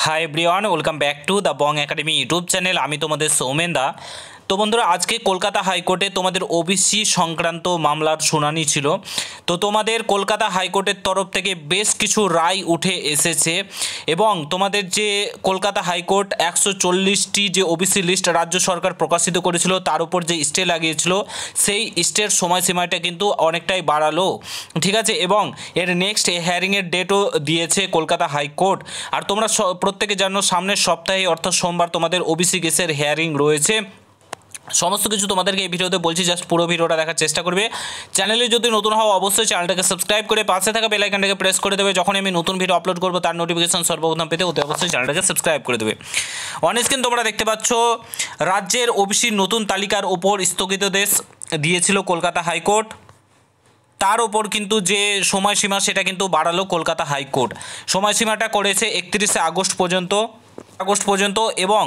Hi everyone, welcome back to the Bong academy YouTube channel. আমি তোমাদের সৌমেন দা। তো বন্ধুরা, আজকে কলকাতা হাইকোর্টে তোমাদের ওবিসি সংক্রান্ত মামলার শুনানি ছিল। তো তোমাদের কলকাতা হাইকোর্টের তরফ থেকে বেশ কিছু রায় উঠে এসেছে এবং তোমাদের যে কলকাতা হাইকোর্ট 140টি যে ওবিসি লিস্ট রাজ্য সরকার প্রকাশিত করেছিল তার উপর যে স্টে লাগিয়েছিল, সেই স্টের সময়সীমাটা কিন্তু অনেকটাই বাড়ালো, ঠিক আছে। এবং এর নেক্সট হিয়ারিংয়ের ডেটও দিয়েছে কলকাতা হাইকোর্ট। আর তোমরা প্রত্যেকে জানো সামনের সপ্তাহে অর্থাৎ সোমবার তোমাদের ওবিসি কেসের হিয়ারিং রয়েছে। সমস্ত কিছু তোমাদেরকে এই ভিডিওতে বলছি, জাস্ট পুরো ভিডিওটা দেখার চেষ্টা করবে। চ্যানেলে যদি নতুন হও অবশ্যই চ্যানেলটাকে সাবস্ক্রাইব করে পাশে থাকা বেল আইকনটাকে প্রেস করে দেবে। যখন আমি নতুন ভিডিও আপলোড করবো তার নোটিফিকেশন সর্বপ্রথম পেতে অবশ্যই চ্যানেলটাকে সাবস্ক্রাইব করে দেবে। অন স্ক্রিন তোমরা দেখতে পাচ্ছ রাজ্যের ওবিসির নতুন তালিকার ওপর স্থগিতাদেশ দিয়েছিল কলকাতা হাইকোর্ট। তার ওপর কিন্তু যে সময়সীমা সেটা কিন্তু বাড়ালো কলকাতা হাইকোর্ট। সময়সীমাটা করেছে 31শে আগস্ট পর্যন্ত এবং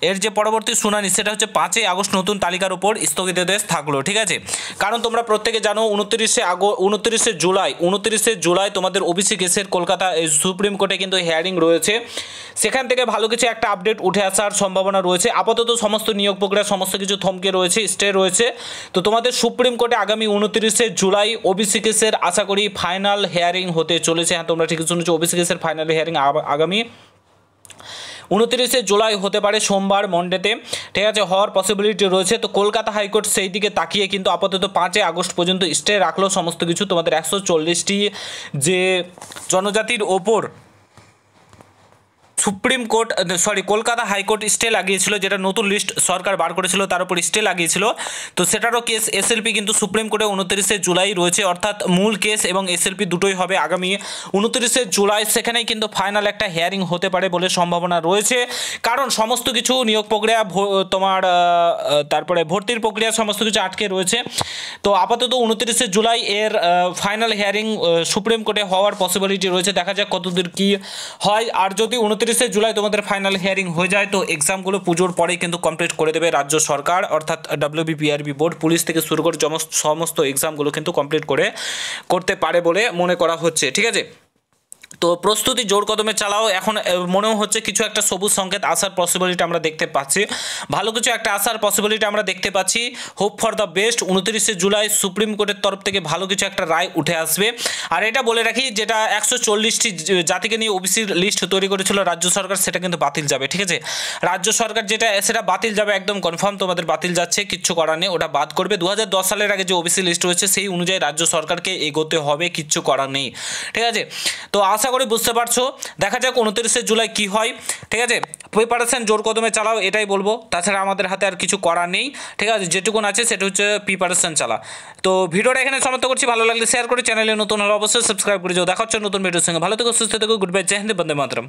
এর যে পরবর্তী শুনানি সেটা হচ্ছে 5ই আগস্ট নতুন তালিকার উপর স্থগিতাদেশ থাকলো, ঠিক আছে। কারণ তোমরা প্রত্যেকে জানো 29শে জুলাই তোমাদের ওবিসি কেসের কলকাতা সুপ্রিম কোর্টে কিন্তু হিয়ারিং রয়েছে। সেখান থেকে ভালো কিছু একটা আপডেট উঠে আসার সম্ভাবনা রয়েছে। আপাতত সমস্ত নিয়োগ প্রক্রিয়া সমস্ত কিছু থমকে রয়েছে, স্টে রয়েছে। তো তোমাদের সুপ্রিম কোর্টে আগামী 29শে জুলাই ওবিসি কেসের আশা করি ফাইনাল হিয়ারিং হতে চলেছে। হ্যাঁ, তোমরা ঠিক শুনেছো, ওবিসি কেসের ফাইনাল হিয়ারিং আগামী 29শে জুলাই হতে পারে, সোমবার মন্ডেতে, ঠিক আছে, হওয়ার পসিবিলিটি রয়েছে। তো কলকাতা হাইকোর্ট সেই দিকে তাকিয়ে কিন্তু আপাতত 5ই আগস্ট পর্যন্ত স্টে রাখলো সমস্ত কিছু। তোমাদের 140টি যে জনজাতির ওপর কলকাতা হাইকোর্ট স্টে লাগিয়েছিল, যেটা নতুন লিস্ট সরকার বার করেছিল তার উপর স্টে লাগিয়েছিল। তো সেটারও কেস এসএলপি কিন্তু সুপ্রিম কোর্টে 29শে জুলাই রয়েছে, অর্থাৎ মূল কেস এবং এসএলপি দুটোই হবে আগামী 29শে জুলাই। সেখানেই কিন্তু ফাইনাল একটা হিয়ারিং হতে পারে বলে সম্ভাবনা রয়েছে। কারণ সমস্ত কিছু নিয়োগ প্রক্রিয়া তোমার তারপরে ভর্তির প্রক্রিয়া সমস্ত কিছু আটকে রয়েছে। তো আপাতত 29শে জুলাই এর ফাইনাল হিয়ারিং সুপ্রিম কোর্টে হওয়ার পসিবিলিটি রয়েছে। দেখা যাক কতদূর কী হয়। আর যদি 29শে জুলাই তোমাদের ফাইনাল হিয়ারিং হয়ে যায় তো এক্সামগুলো পুজোর পরেই কিন্তু কমপ্লিট করে দেবে রাজ্য সরকার, অর্থাৎ WBPRB বোর্ড, পুলিশ থেকে শুরু করে সমস্ত এক্সামগুলো কিন্তু কমপ্লিট করতে পারে বলে মনে করা হচ্ছে, ঠিক আছে। তো প্রস্তুতি জোর কদমে চালাও। এখন মনেও হচ্ছে কিছু একটা সবুজ সংকেত আসার পসিবিলিটি আমরা দেখতে পাচ্ছি, ভালো কিছু একটা আসার পসিবিলিটি আমরা দেখতে পাচ্ছি। Hope for the best. 29শে জুলাই সুপ্রিম কোর্টের তরফ থেকে ভালো কিছু একটা রায় উঠে আসবে। আর এটা বলে রাখি, যেটা 140টি জাতিকে নিয়ে ওবিসির লিস্ট তৈরি করেছিল রাজ্য সরকার, সেটা কিন্তু বাতিল যাবে, ঠিক আছে। রাজ্য সরকার সেটা বাতিল যাবে, একদম কনফার্ম তোমাদের বাতিল যাচ্ছে, কিচ্ছু করার নেই, ওটা বাদ করবে। 2010 সালের আগে যে ওবিসি লিস্ট রয়েছে সেই অনুযায়ী রাজ্য সরকারকে এগোতে হবে, কিচ্ছু করার নেই, ঠিক আছে। তো আশা করি বুঝতে পারছো। দেখা যাক 29শে জুলাই কি হয়, ঠিক আছে। প্রিপারেশন জোর কদমে চালাও, এটাই বলবো। তাছাড়া আমাদের হাতে আর কিছু করার নেই, ঠিক আছে। যেটুকুন আছে সেটা হচ্ছে প্রিপারেশন চালা। তো ভিডিওটা এখানে সমাপ্ত করছি। ভালো লাগলে শেয়ার করে, চ্যানেলে নতুন হলে অবশ্যই সাবস্ক্রাইব করে যাও। দেখা হচ্ছে নতুন ভিডিওর সঙ্গে। ভালো থেকো, সুস্থ থেকো, গুড বাই, জয় হিন্দ, বন্দে মাতরম।